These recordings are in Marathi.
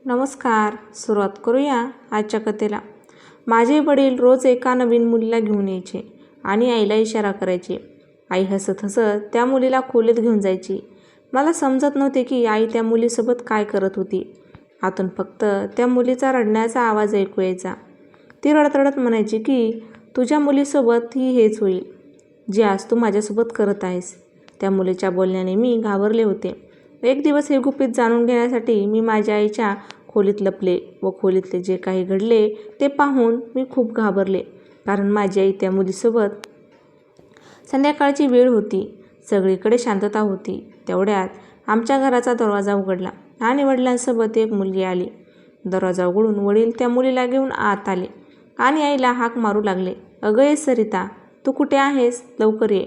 नमस्कार. सुरुवात करूया आजच्या कथेला. माझे वडील रोज एका नवीन मुलीला घेऊन यायचे आणि आईला इशारा करायचे. आई हसत हसत त्या मुलीला खोलीत घेऊन जायची. मला समजत नव्हते की आई त्या मुलीसोबत काय करत होती. आतून फक्त त्या मुलीचा रडण्याचा आवाज ऐकू यायचा. ती रडतरडत म्हणायची की तुझ्या मुलीसोबत ही हेच होईल जे आज तू माझ्यासोबत करत आहेस. त्या मुलीच्या बोलण्याने मी घाबरले होते. एक दिवस हे गुपित जाणून घेण्यासाठी मी माझ्या आईच्या खोलीत लपले व खोलीतले जे काही घडले ते पाहून मी खूप घाबरले, कारण माझी आई त्या मुलीसोबत. संध्याकाळची वेळ होती. सगळीकडे शांतता होती. तेवढ्यात आमच्या घराचा दरवाजा उघडला आणि वडिलांसोबत एक मुलगी आली. दरवाजा उघडून वडील त्या मुलीला घेऊन आत आले आणि आईला हाक मारू लागले. अगं ये सरिता, तू कुठे आहेस? लवकर ये.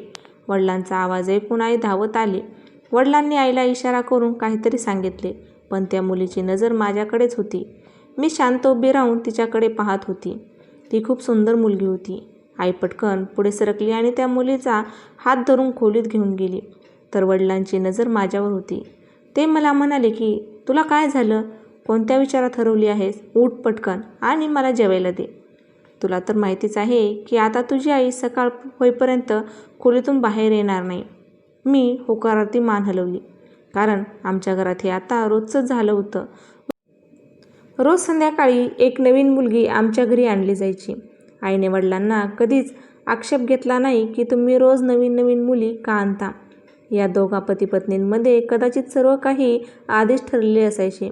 वडिलांचा आवाज ऐकून आई धावत आली. वडिलांनी आईला इशारा करून काहीतरी सांगितले, पण त्या मुलीची नजर माझ्याकडेच होती. मी शांत उभी राहून तिच्याकडे पाहत होती. ती खूप सुंदर मुलगी होती. आई पटकन पुढे सरकली आणि त्या मुलीचा हात धरून खोलीत घेऊन गेली. तर वडिलांची नजर माझ्यावर होती. ते मला म्हणाले की तुला काय झालं? कोणत्या विचारात हरवली आहेस? उठ पटकन आणि मला जेवायला दे. तुला तर माहितीच आहे की आता तुझी आई सकाळ होईपर्यंत खोलीतून बाहेर येणार नाही. मी होकारार्थी मान हलवली, कारण आमच्या घरात हे आता रोजचंच झालं होतं. रोज संध्याकाळी एक नवीन मुलगी आमच्या घरी आणली जायची. आईने वडिलांना कधीच आक्षेप घेतला नाही की तुम्ही रोज नवीन नवीन मुली का आणता. या दोघा पती-पत्नींमध्ये कदाचित सर्व काही आधीच ठरलेले असायचे.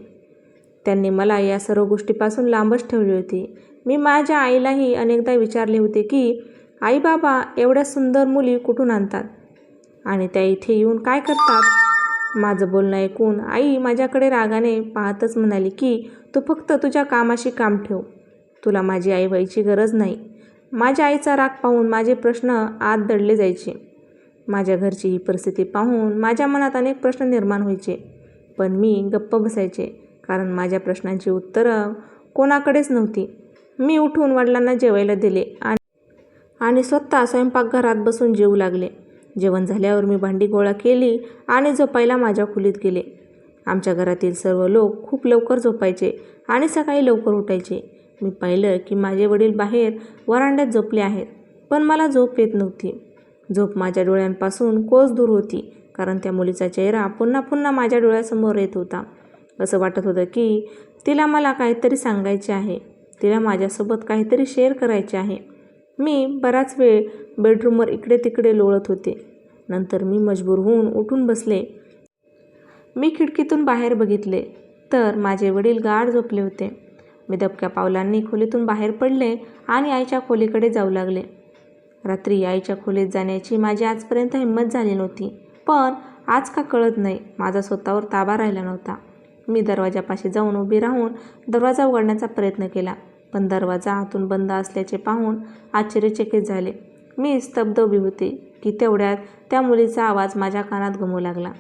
त्यांनी मला या सर्व गोष्टीपासून लांबच ठेवले होते. मी माझ्या आईलाही अनेकदा विचारले होते की आई बाबा एवढ्या सुंदर मुली कुठून आणतात आणि त्या इथे येऊन काय करतात. माझं बोलणं ऐकून आई माझ्याकडे रागाने पाहतच म्हणाली की तू फक्त तुझ्या कामाशी काम ठेव. तुला माझी आई व्हायची गरज नाही. माझ्या आईचा राग पाहून माझे प्रश्न आत दडले जायचे. माझ्या घरची ही परिस्थिती पाहून माझ्या मनात अनेक प्रश्न निर्माण व्हायचे, पण मी गप्प बसायचे, कारण माझ्या प्रश्नांची उत्तरं कोणाकडेच नव्हती. मी उठून वडिलांना जेवायला दिले आणि स्वतः स्वयंपाकघरात बसून जेवू लागले. जेवण झाल्यावर मी भांडी गोळा केली आणि झोपायला माझ्या खोलीत गेले. आमच्या घरातील सर्व लोक खूप लवकर झोपायचे आणि सकाळी लवकर उठायचे. मी पाहिलं की माझे वडील बाहेर वरांड्यात झोपले आहेत, पण मला झोप येत नव्हती. झोप माझ्या डोळ्यांपासून कोस दूर होती, कारण त्या मुलीचा चेहरा पुन्हा पुन्हा माझ्या डोळ्यासमोर येत होता. असं वाटत होतं की तिला मला काहीतरी सांगायचे आहे, तिला माझ्यासोबत काहीतरी शेअर करायचे आहे. मी बराच वेळ बेडरूमवर इकडे तिकडे लोळत होते. नंतर मी मजबूर होऊन उठून बसले. मी खिडकीतून बाहेर बघितले तर माझे वडील गाढ झोपले होते. मी दबक्या पावलांनी खोलीतून बाहेर पडले आणि आईच्या खोलीकडे जाऊ लागले. रात्री आईच्या खोलीत जाण्याची माझी आजपर्यंत हिंमत झाली नव्हती, पण आज का कळत नाही माझा स्वतःवर ताबा राहिला नव्हता. मी दरवाजापाशी जाऊन उभी राहून दरवाजा उघडण्याचा प्रयत्न केला, पण दरवाजा आतून बंद असल्याचे पाहून आश्चर्यचकित झाले. मी स्तब्ध उभी होते की तेवढ्यात त्या मुलीचा आवाज माझ्या कानात घुमू लागला.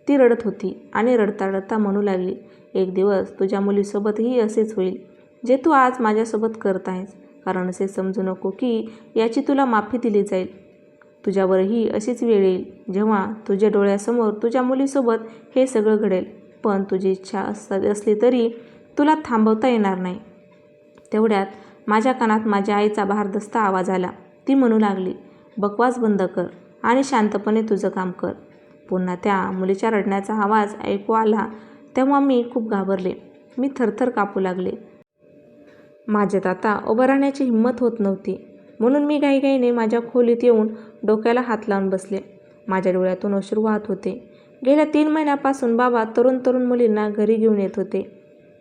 ती रडत होती आणि रडता रडता म्हणू लागली, एक दिवस तुझ्या मुलीसोबतही असेच होईल जे तू आज माझ्यासोबत करत आहेस, कारण असे समजू नको की याची तुला माफी दिली जाईल. तुझ्यावरही अशीच वेळ येईल जेव्हा तुझ्या डोळ्यासमोर तुझ्या मुलीसोबत हे सगळं घडेल, पण तुझी इच्छा असली तरी तुला थांबवता येणार नाही. तेवढ्यात माझ्या कानात माझ्या आईचा भारदस्त आवाज आला. ती म्हणू लागली, बकवास बंद कर आणि शांतपणे तुझं काम कर. पुन्हा त्या मुलीच्या रडण्याचा आवाज ऐकू आला तेव्हा मी खूप घाबरले. मी थरथर कापू लागले. माझ्यात आता उभं राहण्याची हिंमत होत नव्हती, म्हणून मी घाईघाईने माझ्या खोलीत येऊन डोक्याला हात लावून बसले. माझ्या डोळ्यातून अश्रू वाहत होते. गेल्या 3 महिन्यापासून बाबा तरुण मुलींना घरी घेऊन येत होते.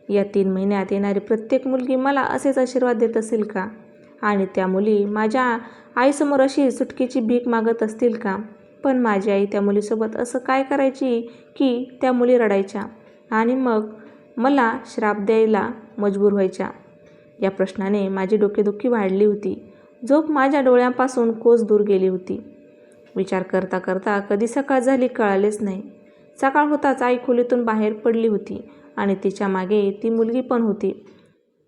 या 3 महिन्यात येणारी प्रत्येक मुलगी मला असेच आशीर्वाद देत असेल का? आणि त्या मुली माझ्या आईसमोर अशी सुटकेची भीक मागत असतील का? पण माझी आई त्या मुलीसोबत असं काय करायची की त्या मुली रडायच्या आणि मग मला श्राप द्यायला मजबूर व्हायच्या? या प्रश्नाने माझी डोकेदुखी वाढली होती. झोप माझ्या डोळ्यांपासून कोस दूर गेली होती. विचार करता करता कधी सकाळ झाली कळालेच नाही. सकाळ होताच आई खोलीतून बाहेर पडली होती आणि तिच्या मागे ती मुलगी पण होती,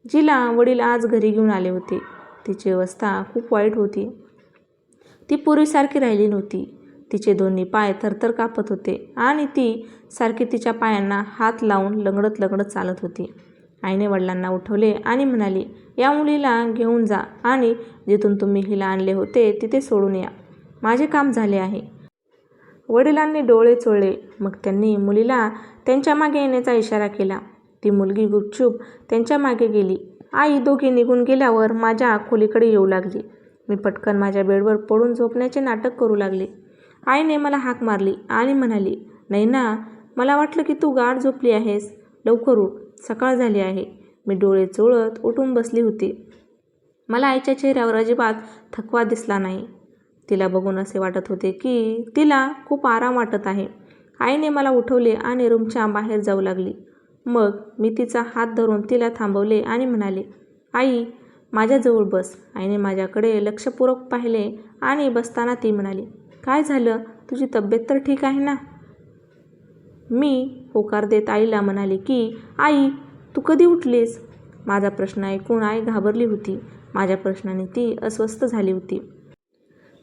जिला वडील आज घरी घेऊन आले होते. तिची अवस्था खूप वाईट होती. ती पूर्वीसारखी राहिली नव्हती. तिचे दोन्ही पाय थरथर कापत होते आणि ती सारखी तिच्या पायांना हात लावून लंगडत लंगडत चालत होती. आईने वडिलांना उठवले आणि म्हणाली, या मुलीला घेऊन जा आणि जिथून तुम्ही हिला आणले होते तिथे सोडून या. माझे काम झाले आहे. वडिलांनी डोळे चोळले. मग त्यांनी मुलीला त्यांच्या मागे येण्याचा इशारा केला. ती मुलगी गुपचूप त्यांच्या मागे गेली. आई दोघे निघून गेल्यावर माझ्या खोलीकडे येऊ लागली. मी पटकन माझ्या बेडवर पडून झोपण्याचे नाटक करू लागले. आईने मला हाक मारली आणि म्हणाली, नैना, मला वाटलं की तू गाढ झोपली आहेस. लवकर उठ, सकाळ झाली आहे. मी डोळे चोळत उठून बसली होती. मला आईच्या चेहऱ्यावर अजिबात थकवा दिसला नाही. तिला बघून असे वाटत होते की तिला खूप आराम वाटत आहे. आईने मला उठवले आणि रूमच्या बाहेर जाऊ लागली. मग मी तिचा हात धरून तिला थांबवले आणि म्हणाले, आई, माझ्याजवळ बस. आईने माझ्याकडे लक्षपूर्वक पाहिले आणि बसताना ती म्हणाली, काय झालं? तुझी तब्येत तर ठीक आहे ना? मी होकार देत आईला म्हणाले की, आई, तू कधी उठलीस? माझा प्रश्न ऐकून आई घाबरली होती. माझ्या प्रश्नाने ती अस्वस्थ झाली होती.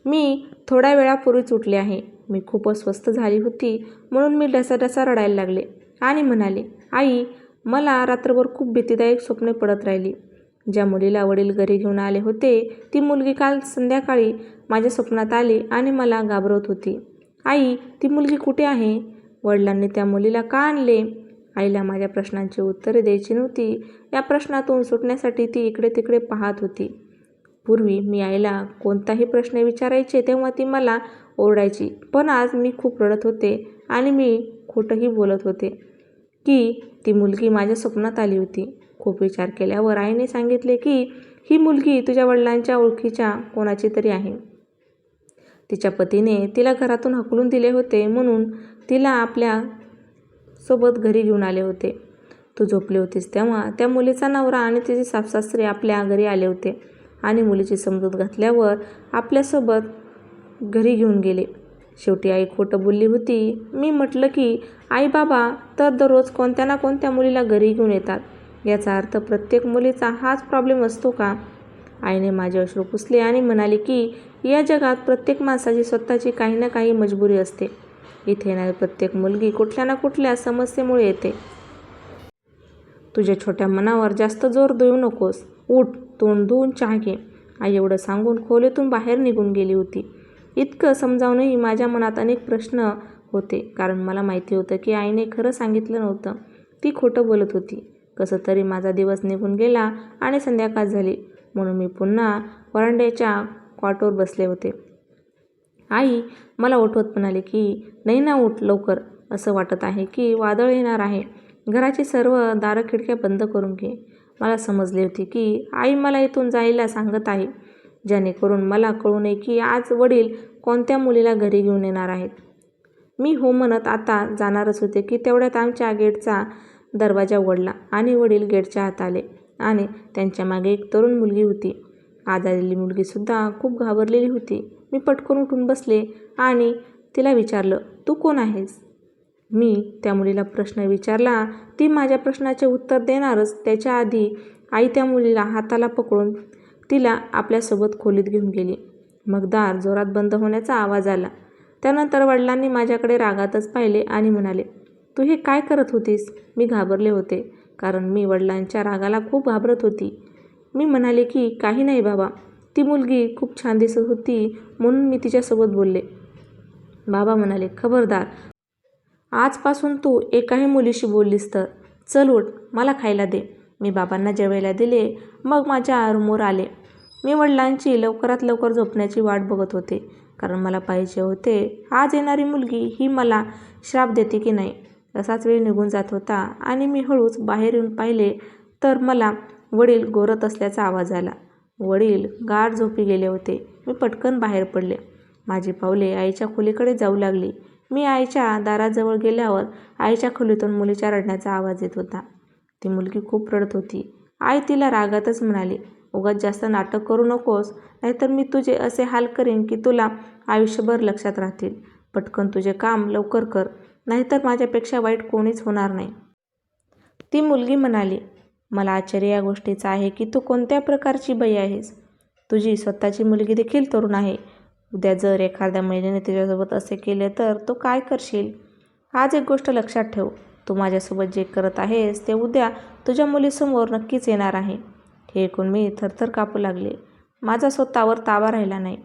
मी थोड्या वेळापूर्वीच उठले आहे. मी खूप अस्वस्थ झाली होती म्हणून मी ढसाढसा रडायला लागले आणि म्हणाले, आई, मला रात्रभर खूप भीतीदायक स्वप्ने पडत राहिली. ज्या मुलीला वडील घरी घेऊन आले होते ती मुलगी काल संध्याकाळी माझ्या स्वप्नात आली आणि मला घाबरवत होती. आई, ती मुलगी कुठे आहे? वडिलांनी त्या मुलीला का आणले? आईला माझ्या प्रश्नांची उत्तरे द्यायची नव्हती. या प्रश्नातून सुटण्यासाठी ती इकडे तिकडे पाहत होती. पूर्वी मी आईला कोणताही प्रश्न विचारायचे तेव्हा ती मला ओरडायची. पण आज मी खूप रडत होते आणि मी खोटंही बोलत होते की ती मुलगी माझ्या स्वप्नात आली होती. खूप विचार केल्यावर आईने सांगितले की ही मुलगी तुझ्या वडिलांच्या ओळखीच्या कोणाची तरी आहे. तिच्या पतीने तिला घरातून हकलून दिले होते म्हणून तिला आपल्या सोबत घरी घेऊन आले होते. तू झोपली होतीस तेव्हा त्या मुलीचा नवरा आणि तिचे सासरे आपल्या घरी आले होते आणि मुलीची समजूत घातल्यावर आपल्यासोबत घरी घेऊन गेले. शेवटी आई खोटं बोलली होती. मी म्हटलं की आई बाबा तर दररोज कोणत्या ना कोणत्या मुलीला घरी घेऊन येतात. याचा अर्थ प्रत्येक मुलीचा हाच प्रॉब्लेम असतो का? आईने माझे अश्रू पुसले आणि म्हणाले की या जगात प्रत्येक माणसाची स्वतःची काही ना काही मजबुरी असते. इथे येणारी प्रत्येक मुलगी कुठल्या ना कुठल्या समस्येमुळे येते. तुझ्या छोट्या मनावर जास्त जोर देऊ नकोस. उठ, तोंड धुवून चहा घे. आई एवढं सांगून खोलीतून बाहेर निघून गेली होती. इतकं समजावूनही माझ्या मनात अनेक प्रश्न होते, कारण मला माहिती होतं की आईने खरं सांगितलं नव्हतं. ती खोटं बोलत होती. कसं तरी माझा दिवस निघून गेला आणि संध्याकाळ झाली म्हणून मी पुन्हा वरांड्याच्या कॉटवर बसले होते. आई मला उठवत म्हणाले की नैना, उठ लवकर. असं वाटत आहे की वादळ येणार आहे. घराची सर्व दारं खिडक्या बंद करून घे. मला समजले होते की आई मला इथून जायला सांगत आहे, जेणेकरून मला कळू नये की आज वडील कोणत्या मुलीला घरी घेऊन येणार आहेत. मी हो म्हणत आता जाणारच होते की तेवढ्यात आमच्या गेटचा दरवाजा उघडला आणि वडील गेटच्या आत आले आणि त्यांच्या मागे एक तरुण मुलगी होती. आज आलेली मुलगीसुद्धा खूप घाबरलेली होती. मी पटकन उठून बसले आणि तिला विचारलं, तू कोण आहेस? मी त्या मुलीला प्रश्न विचारला. ती माझ्या प्रश्नाचे उत्तर देणारच त्याच्या आधी आई त्या मुलीला हाताला पकडून तिला आपल्यासोबत खोलीत घेऊन गेली. मग दार जोरात बंद होण्याचा आवाज आला. त्यानंतर वडिलांनी माझ्याकडे रागातच पाहिले आणि म्हणाले, तू हे काय करत होतीस? मी घाबरले होते, कारण मी वडिलांच्या रागाला खूप घाबरत होती. मी म्हणाले की काही नाही बाबा, ती मुलगी खूप छान दिसत होती म्हणून मी तिच्यासोबत बोलले. बाबा म्हणाले, खबरदार, आजपासून तू एकाही मुलीशी बोललीस तर. चल उठ, मला खायला दे. मी बाबांना जेवायला दिले. मग माझ्या रूमवर आले. मी वडिलांची लवकरात लवकर झोपण्याची वाट बघत होते, कारण मला पाहिजे होते आज येणारी मुलगी ही मला श्राप देते की नाही. असाच वेळ निघून जात होता आणि मी हळूच बाहेर येऊन पाहिले तर मला वडील गोरत असल्याचा आवाज आला. वडील गाढ झोपी गेले होते. मी पटकन बाहेर पडले. माझी पावले आईच्या खोलीकडे जाऊ लागली. मी आईच्या दाराजवळ गेल्यावर आईच्या खोलीतून मुलीच्या रडण्याचा आवाज येत होता. ती मुलगी खूप रडत होती. आई तिला रागातच म्हणाली, उगाच जास्त नाटक करू नकोस, नाहीतर मी तुझे असे हाल करीन की तुला आयुष्यभर लक्षात राहतील. पटकन तुझे काम लवकर कर, नाहीतर माझ्यापेक्षा वाईट कोणीच होणार नाही. ती मुलगी म्हणाली, मला आश्चर्य या गोष्टीचं आहे की तू कोणत्या प्रकारची बाई आहेस. तुझी स्वतःची मुलगी देखील तरुण आहे. उद्या जर एखाद्या महिलेने तुझ्यासोबत असे केले तर तू काय करशील? आज एक गोष्ट लक्षात ठेव, तू माझ्यासोबत जे करत आहेस ते उद्या तुझ्या मुलीसमोर नक्कीच येणार आहे. हे ऐकून मी थरथर कापू लागले. माझा स्वतःवर ताबा राहिला नाही.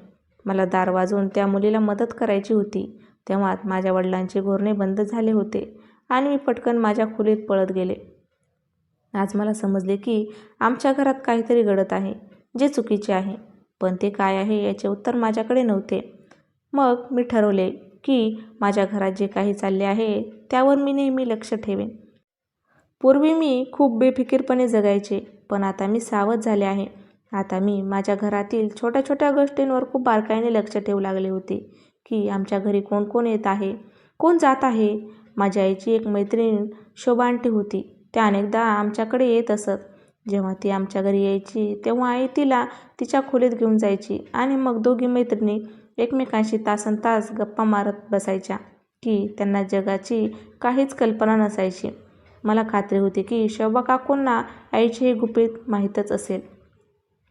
मला दार वाजवून त्या मुलीला मदत करायची होती. तेव्हाच माझ्या वडिलांचे घोरणे बंद झाले होते आणि मी पटकन माझ्या खोलीत पळत गेले. आज मला समजले की आमच्या घरात काहीतरी घडत आहे, जे चुकीचे आहे. पण ते काय आहे याचे उत्तर माझ्याकडे नव्हते. मग मी ठरवले की माझ्या घरात जे काही चालले आहे त्यावर मी नेहमी लक्ष ठेवेन. पूर्वी मी खूप बेफिकीरपणे जगायचे, पण आता मी सावध झाले आहे. आता मी माझ्या घरातील छोट्या छोट्या गोष्टींवर खूप बारकाईने लक्ष ठेवू लागले होते की आमच्या घरी कोण कोण येत आहे, कोण जात आहे. माझ्या आईची एक मैत्रीण शोभा आंटी होती. त्या अनेकदा आमच्याकडे येत असत. जेव्हा ती आमच्या घरी यायची तेव्हा आई तिला तिच्या खोलीत घेऊन जायची आणि मग दोघी मैत्रिणी एकमेकांशी तासनतास गप्पा मारत बसायच्या की त्यांना जगाची काहीच कल्पना नसायची. मला खात्री होती की शोभा काकूंना आईचे हे गुपित माहीतच असेल.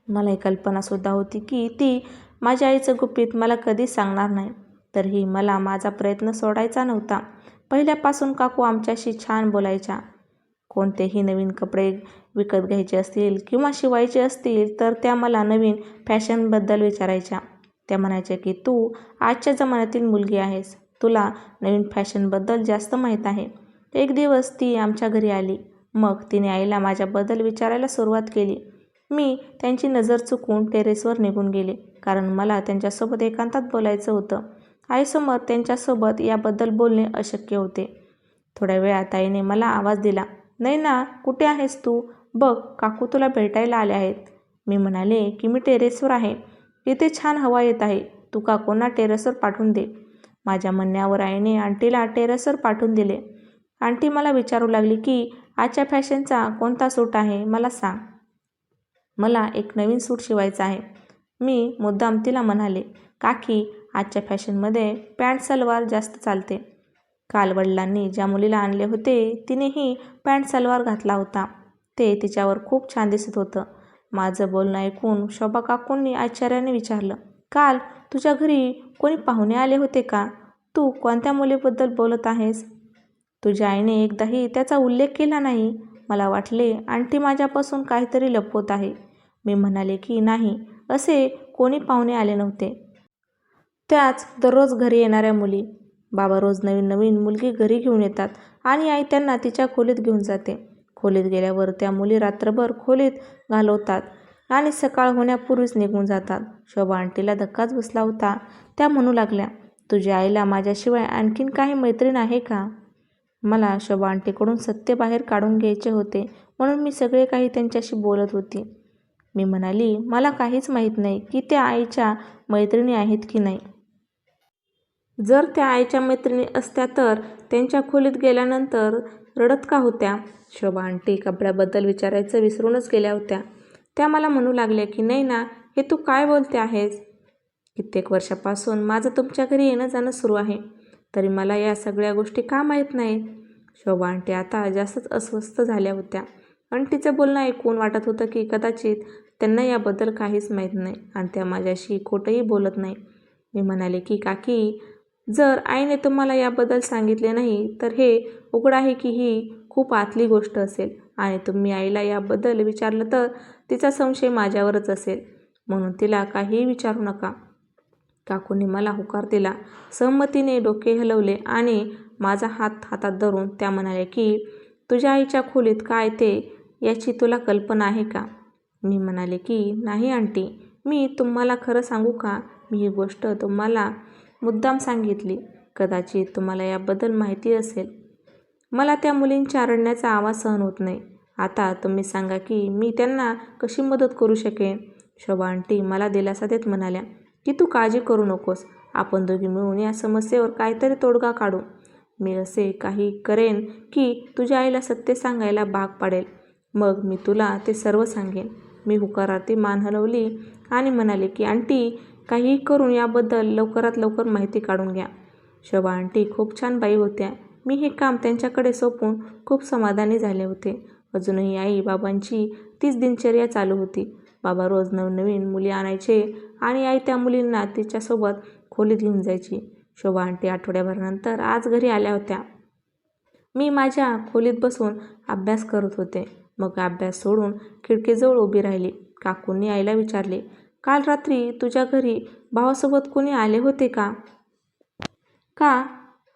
मला एक कल्पनासुद्धा होती की ती माझ्या आईचं गुपित मला कधीच सांगणार नाही. तरीही मला माझा प्रयत्न सोडायचा नव्हता. पहिल्यापासून काकू आमच्याशी छान बोलायच्या. कोणतेही नवीन कपडे विकत घ्यायचे असतील किंवा शिवायचे असतील तर त्या मला नवीन फॅशनबद्दल विचारायच्या. त्या म्हणायच्या की तू आजच्या जमान्यातील मुलगी आहेस, तुला नवीन फॅशनबद्दल जास्त माहीत आहे. एक दिवस ती आमच्या घरी आली. मग तिने आईला माझ्याबद्दल विचारायला सुरुवात केली. मी त्यांची नजर चुकवून टेरेसवर निघून गेले, कारण मला त्यांच्यासोबत एकांतात बोलायचं होतं. आईसमोर त्यांच्यासोबत याबद्दल बोलणे अशक्य होते. थोड्या वेळात आईने मला आवाज दिला, नैना कुठे आहेस तू? बघ, काकू तुला भेटायला आले आहेत. मी म्हणाले की मी टेरेसवर आहे, इथे छान हवा येत आहे, तू काकूंना टेरेसवर पाठवून दे. माझ्या म्हणण्यावर आईने आंटीला टेरेसवर पाठवून दिले. आंटी मला विचारू लागली की आजच्या फॅशनचा कोणता सूट आहे, मला सांग. मला एक नवीन सूट शिवायचा आहे. मी मुद्दाम तिला म्हणाले, काकी आजच्या फॅशनमध्ये पॅन्ट सलवार जास्त चालते. काल वडिलांनी ज्या मुलीला आणले होते तिनेही पॅन्ट सलवार घातला होता. ते तिच्यावर खूप छान दिसत होतं. माझं बोलणं ऐकून शोभा काकूंनी आश्चर्याने विचारलं, काल तुझ्या घरी कोणी पाहुणे आले होते का? तू कोणत्या मुलीबद्दल बोलत आहेस? तुझ्या आईने एकदाही त्याचा उल्लेख केला नाही. मला वाटले आंटी माझ्यापासून काहीतरी लपवत आहे. मी म्हणाले की नाही, असे कोणी पाहुणे आले नव्हते. त्याच दररोज घरी येणाऱ्या मुली. बाबा रोज नवीन नवीन मुलगी घरी घेऊन येतात आणि आई त्यांना तिच्या खोलीत घेऊन जाते. खोलीत गेल्यावर त्या मुली रात्रभर खोलीत घालवतात आणि सकाळ होण्यापूर्वीच निघून जातात. शोभा आंटीला धक्काच बसला होता. त्या म्हणू लागल्या, तुझ्या आईला माझ्याशिवाय आणखीन काही मैत्रीण आहे का? मला शोभा आंटीकडून सत्य बाहेर काढून घ्यायचे होते, म्हणून मी सगळे काही त्यांच्याशी बोलत होती. मी म्हणाली, मला काहीच माहीत नाही की त्या आईच्या मैत्रिणी आहेत की नाही. जर त्या आईच्या मैत्रिणी असत्या तर त्यांच्या खोलीत गेल्यानंतर रडत का होत्या? शोभा आंटी कपड्याबद्दल विचारायचं विसरूनच गेल्या होत्या. त्या मला म्हणू लागल्या की नैना, हे तू काय बोलते आहेस? कित्येक वर्षापासून माझं तुमच्या घरी येणं जाणं सुरू आहे, तरी मला या सगळ्या गोष्टी का माहीत नाहीत? शोभा आंटी आता जास्तच अस्वस्थ झाल्या होत्या. आंटीचं बोलणं ऐकून वाटत होतं की कदाचित त्यांना याबद्दल काहीच माहीत नाही आणि त्या माझ्याशी खोटंही बोलत नाही. मी म्हणाले की काकी, जर आईने तुम्हाला याबद्दल सांगितले नाही तर हे उघड आहे की ही खूप आतली गोष्ट असेल आणि तुम्ही आईला याबद्दल विचारलं तर तिचा संशय माझ्यावरच असेल, म्हणून तिला काहीही विचारू नका. काकूंनी मला होकार दिला. सहमतीने डोके हलवले आणि माझा हात हातात धरून त्या म्हणाल्या की तुझ्या आईच्या खोलीत काय ते याची तुला कल्पना आहे का? मी म्हणाले की नाही आंटी, मी तुम्हाला खरं सांगू का, मी ही गोष्ट तुम्हाला मुद्दाम सांगितली. कदाचित तुम्हाला याबद्दल माहिती असेल. मला त्या मुलींच्या रडण्याचा आवाज सहन होत नाही. आता तुम्ही सांगा की मी त्यांना कशी मदत करू शकेन? शोभा आंटी मला दिलासा देत म्हणाल्या की तू काळजी करू नकोस, आपण दोघी मिळून या समस्येवर काहीतरी तोडगा काढू. मी असे काही करेन की तुझ्या आईला सत्य सांगायला भाग पाडेल. मग मी तुला ते सर्व सांगेन. मी होकारार्थी मान हलवली आणि म्हणाले की आंटी, काहीही करून याबद्दल लवकरात लवकर माहिती काढून घ्या. शोभा आंटी खूप छान बाई होत्या. मी हे काम त्यांच्याकडे सोपवून खूप समाधानी झाले होते. अजूनही आई बाबांची तीच दिनचर्या चालू होती. बाबा रोज नवनवीन मुली आणायचे आणि आई त्या मुलींना तिच्यासोबत खोलीत घेऊन जायची. शोभा आंटी आठवड्याभरानंतर आज घरी आल्या होत्या. मी माझ्या खोलीत बसून अभ्यास करत होते. मग अभ्यास सोडून खिडकीजवळ उभी राहिली. काकूंनी आईला विचारले, काल रात्री तुझ्या घरी भावासोबत कोणी आले होते का? का?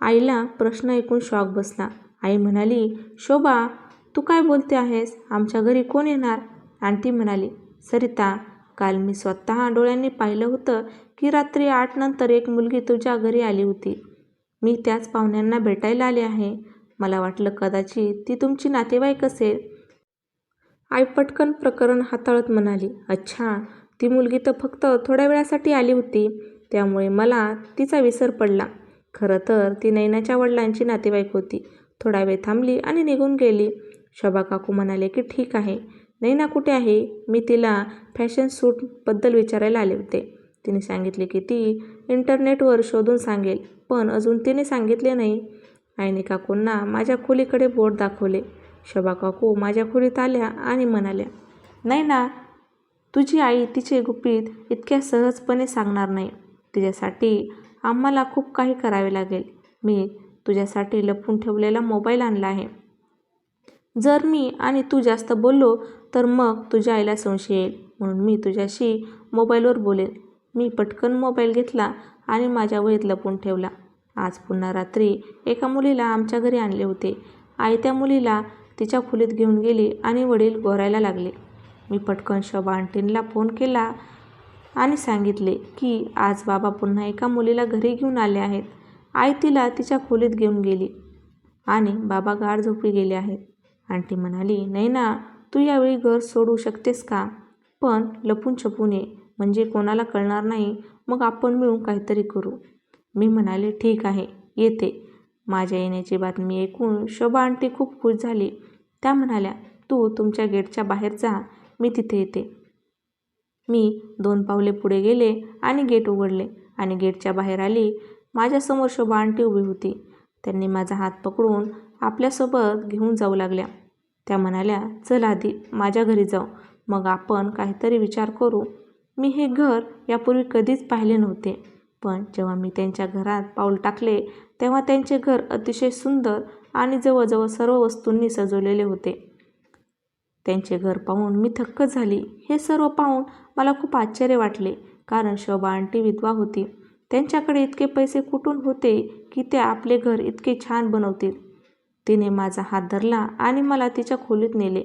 आईला प्रश्न ऐकून शॉक बसला. आई म्हणाली, शोभा, तू काय बोलते आहेस? आमच्या घरी कोण येणार? आंटी म्हणाली, सरिता, काल मी स्वतः डोळ्यांनी पाहिलं होतं की रात्री 8 नंतर एक मुलगी तुझ्या घरी आली होती. मी त्याच पाहुण्यांना भेटायला आले आहे. मला वाटलं कदाचित ती तुमची नातेवाईक असेल. आई पटकन प्रकरण हाताळत म्हणाली, अच्छा, ती मुलगी तर फक्त थोड्या वेळासाठी आली होती, त्यामुळे मला तिचा विसर पडला. खरं तर ती नैनाच्या वडिलांची नातेवाईक होती. थोडा वेळ थांबली आणि निघून गेली. शोभा काकू म्हणाले की ठीक आहे. नैना कुठे आहे? मी तिला फॅशन सूटबद्दल विचारायला आले होते. तिने सांगितले की ती इंटरनेटवर शोधून सांगेल, पण अजून तिने सांगितले नाही. आईने काकूंना माझ्या खोलीकडे बोट दाखवले. शोभा काकू माझ्या खोलीत आल्या आणि म्हणाल्या, नैना, तुझी आई तिचे गुपित इतक्या सहजपणे सांगणार नाही. तिच्यासाठी आम्हाला खूप काही करावे लागेल. मी तुझ्यासाठी लपवून ठेवलेला मोबाईल आणला आहे. जर मी आणि तू जास्त बोललो तर मग तुझ्या आईला संशय येईल, म्हणून मी तुझ्याशी मोबाईलवर बोलेन. मी पटकन मोबाईल घेतला आणि माझ्या वहीत लपवून ठेवला. आज पुन्हा रात्री एका मुलीला आमच्या घरी आणले होते. आई त्या मुलीला तिच्या खोलीत घेऊन गेली आणि वडील घोरायला लागले. मी पटकन शोभा आंटींना फोन केला आणि सांगितले की आज बाबा पुन्हा एका मुलीला घरी घेऊन आले आहेत. आई तिला तिच्या खोलीत घेऊन गेली आणि बाबा गाढ झोपी गेले आहेत. आंटी म्हणाली, नैना, तू यावेळी घर सोडू शकतेस का? पण लपून छपून ये, म्हणजे कोणाला कळणार नाही. मग आपण मिळून काहीतरी करू. मी म्हणाले, ठीक आहे, येते. माझ्या येण्याची बातमी ऐकून शोभा आंटी खूप खुश झाली. त्या म्हणाल्या, तू तुमच्या गेटच्या बाहेर जा, मी तिथे येते. मी 2 पावले पुढे गेले आणि गेट उघडले आणि गेटच्या बाहेर आली. माझ्यासमोर शोभा आंटी उभी होती. त्यांनी माझा हात पकडून आपल्यासोबत घेऊन जाऊ लागल्या. त्या म्हणाल्या, चल आधी माझ्या घरी जाऊ, मग आपण काहीतरी विचार करू. मी हे घर यापूर्वी कधीच पाहिले नव्हते, पण जेव्हा मी त्यांच्या घरात पाऊल टाकले तेव्हा त्यांचे घर अतिशय सुंदर आणि जवळजवळ सर्व वस्तूंनी सजवलेले होते. त्यांचे घर पाहून मी थक्क झाली. हे सर्व पाहून मला खूप आश्चर्य वाटले, कारण शोभा आंटी विधवा होती. त्यांच्याकडे इतके पैसे कुठून होते की त्या आपले घर इतके छान बनवतील. तिने माझा हात धरला आणि मला तिच्या खोलीत नेले.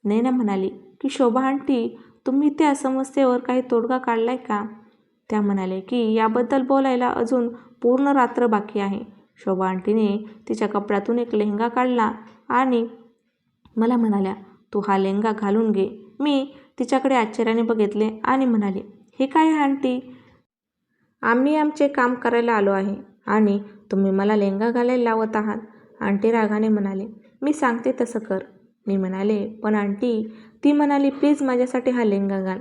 नैना म्हणाली की शोभा आंटी, तुम्ही त्या समस्येवर काही तोडगा काढलाय का? त्या म्हणाले की याबद्दल बोलायला अजून पूर्ण रात्र बाकी आहे. शोभा आंटीने तिच्या कपड्यातून एक लेहंगा काढला आणि मला म्हणाल्या, तू हा लेहंगा घालून घे. मी तिच्याकडे आश्चर्याने बघितले आणि म्हणाले, हे काय आहे आंटी? आम्ही आमचे काम करायला आलो आहे आणि तुम्ही मला लेहंगा घालायला लावत आहात. आंटी रागाने म्हणाले, मी सांगते तसं कर. मी म्हणाले, पण आंटी. ती म्हणाली, प्लीज माझ्यासाठी हा लेहंगा घाल.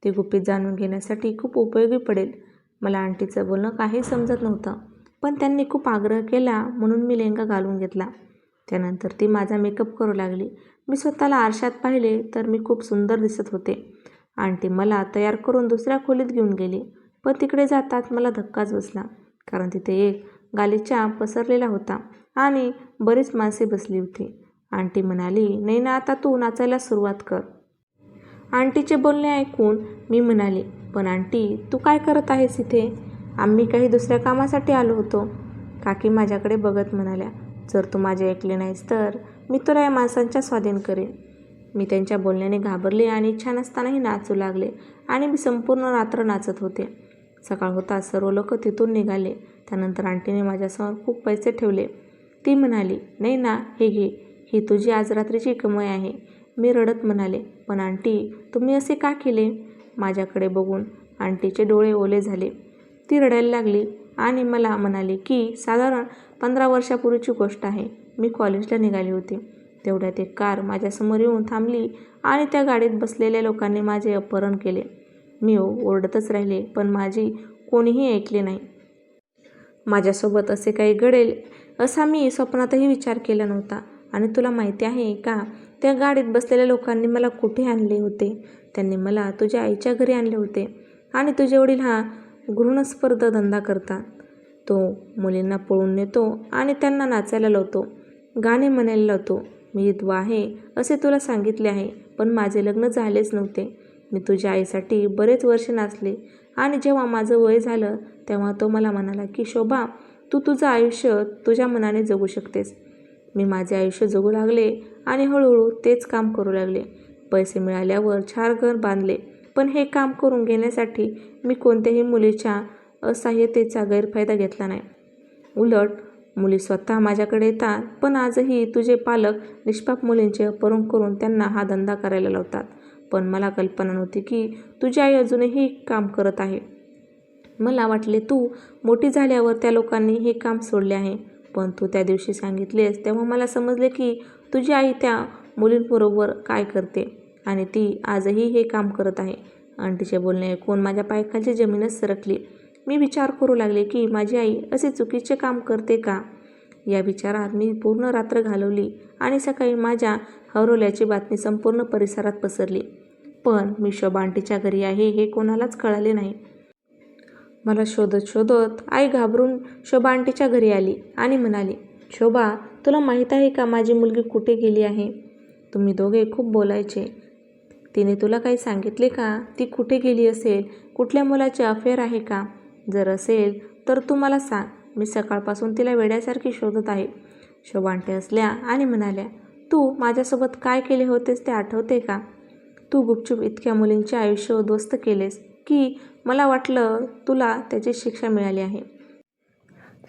ते गुपित जाणून घेण्यासाठी खूप उपयोगी पडेल. मला आंटीचं बोलणं काही समजत नव्हतं, पण त्यांनी खूप आग्रह केला म्हणून मी लेहंगा घालून घेतला. त्यानंतर ती माझा मेकअप करू लागली. मी स्वतःला आरशात पाहिले तर मी खूप सुंदर दिसत होते. आंटी मला तयार करून दुसऱ्या खोलीत घेऊन गेली, पण तिकडे जाताच मला धक्काच बसला, कारण तिथे एक गालिचा पसरलेला होता आणि बरीच माणसे बसली होती. आंटी म्हणाली, नैना, आता तू नाचायला सुरुवात कर. आंटीचे बोलणे ऐकून मी म्हणाले, पण आंटी, तू काय करत आहेस इथे? आम्ही काही दुसऱ्या कामासाठी आलो होतो. काकी माझ्याकडे बघत म्हणाल्या, जर तू माझे ऐकले नाहीस तर मी तुला या माणसांच्या स्वाधीन करेन. मी त्यांच्या बोलण्याने घाबरले आणि इच्छा नसतानाही नाचू लागले आणि मी संपूर्ण रात्र नाचत होते. सकाळ होताच सर्व लोक तिथून निघाले. त्यानंतर आंटीने माझ्यासमोर खूप पैसे ठेवले. ती म्हणाली, नैना, हे घे, ही तुझी आज रात्रीची कमाई आहे. मी रडत म्हणाले, पण आंटी, तुम्ही असे का केले? माझ्याकडे बघून आंटीचे डोळे ओले झाले. ती रडायला लागली आणि मला म्हणाली की साधारण 15 वर्षापूर्वीची गोष्ट आहे. मी कॉलेजला निघाली होती. तेवढ्यात एक कार माझ्यासमोर येऊन थांबली आणि त्या गाडीत बसलेल्या लोकांनी माझे अपहरण केले. मी ओरडतच राहिले, पण माझी कोणीही ऐकले नाही. माझ्यासोबत असे काही घडेल असा मी स्वप्नातही विचार केला नव्हता. आणि तुला माहिती आहे का, त्या गाडीत बसलेल्या लोकांनी मला कुठे आणले होते? त्यांनी मला तुझ्या आईच्या घरी आणले होते. आणि तुझे वडील हा घृणस्पर्ध धंदा करतात. तो मुलींना पळून नेतो आणि त्यांना नाचायला लावतो, गाणे म्हणायला लावतो. मी विधवा आहे असे तुला सांगितले आहे, पण माझे लग्न झालेच नव्हते. मी तुझ्या आईसाठी बरेच वर्ष नाचले आणि जेव्हा माझं वय झालं तेव्हा तो मला म्हणाला की शोभा, तू तुझं आयुष्य तुझ्या मनाने जगू शकतेस. मी माझे आयुष्य जगू लागले आणि हळूहळू तेच काम करू लागले. पैसे मिळाल्यावर 4 घर बांधले, पण हे काम करून घेण्यासाठी मी कोणत्याही मुलीच्या असहाय्यतेचा गैरफायदा घेतला नाही. उलट मुली स्वतः माझ्याकडे येतात, पण आजही तुझे पालक निष्पाप मुलींचे अपहरण करून त्यांना हा धंदा करायला लावतात. पण मला कल्पना नव्हती की तुझी आई अजूनही काम करत आहे. मला वाटले तू मोठी झाल्यावर त्या लोकांनी हे काम सोडले आहे, पण तू त्या दिवशी सांगितलेस तेव्हा मला समजले की तुझी आई त्या मुलींबरोबर काय करते आणि ती आजही हे काम करत आहे. आंटीचे बोलणे ऐकून माझ्या पायाखालची जमीनच सरकली. मी विचार करू लागले की माझी आई असे चुकीचे काम करते का. या विचारात मी पूर्ण रात्र घालवली आणि सकाळी माझ्या हरवल्याची बातमी संपूर्ण परिसरात पसरली. पण मी शोभा आंटीच्या घरी आहे हे कोणालाच कळाले नाही. मला शोधत शोधत आई घाबरून शोभा आंटीच्या घरी आली आणि म्हणाली, शोभा, तुला माहीत आहे का माझी मुलगी कुठे गेली आहे. तुम्ही दोघे खूप बोलायचे. तिने तुला काही सांगितले का. ती कुठे गेली असेल. कुठल्या मुलाचे अफेअर आहे का. जर असेल तर तू मला सांग. मी सकाळपासून तिला वेड्यासारखी शोधत आहे. शोभा आंटी हसल्या आणि म्हणाल्या, तू माझ्यासोबत काय केले होतेस ते आठवते का. तू गुपचूप इतक्या मुलींचे आयुष्य उद्ध्वस्त केलेस की मला वाटलं तुला त्याची शिक्षा मिळाली आहे.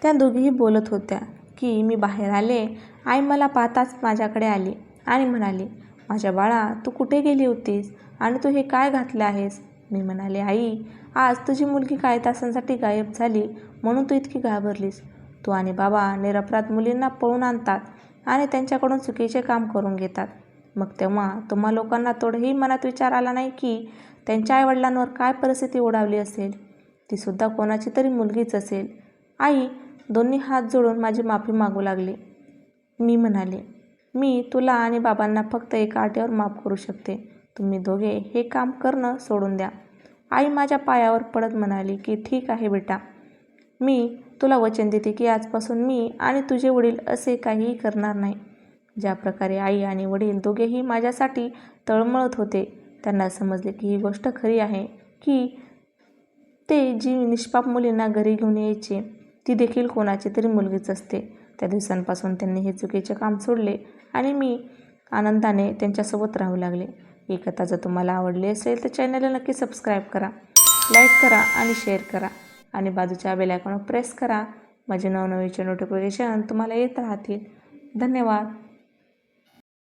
त्या दोघीही बोलत होत्या की मी बाहेर आले. आई मला पाहताच माझ्याकडे आली आणि म्हणाली, माझ्या बाळा, तू कुठे गेली होतीस आणि तू हे काय घातले आहेस. मी म्हणाले, आई, आज तुझी मुलगी काही तासांसाठी गायब झाली म्हणून तू इतकी घाबरलीस. तू आणि बाबा निरपराध मुलींना पळून आणतात आणि त्यांच्याकडून चुकीचे काम करून घेतात. मग तेव्हा तुम्हा लोकांना थोडंही मनात विचार आला नाही की त्यांच्या आईवडिलांवर काय परिस्थिती ओढावली असेल. तीसुद्धा कोणाची तरी मुलगीच असेल. आई दोन्ही हात जोडून माझी माफी मागू लागली. मी म्हणाले, मी तुला आणि बाबांना फक्त एका अटीवर माफ करू शकते. तुम्ही दोघे हे काम करणं सोडून द्या. आई माझ्या पायावर पडत म्हणाली की ठीक आहे बेटा, मी तुला वचन देते की आजपासून मी आणि तुझे वडील असे काहीही करणार नाही. ज्या प्रकारे आई आणि वडील दोघेही माझ्यासाठी तळमळत होते, त्यांना समजले की ही गोष्ट खरी आहे की ते जी निष्पाप मुलींना घरी घेऊन यायचे ती देखील कोणाची तरी मुलगीच असते. त्या दिवसांपासून त्यांनी हे चुकीचे काम सोडले आणि मी आनंदाने त्यांच्यासोबत राहू लागले. ही कथा जर तुम्हाला आवडली असेल तर चॅनलला नक्की सबस्क्राईब करा, लाईक करा आणि शेअर करा आणि बाजूच्या बेल आयकॉनवर प्रेस करा. माझे नवनवीनचे नोटिफिकेशन तुम्हाला येत राहतील. धन्यवाद.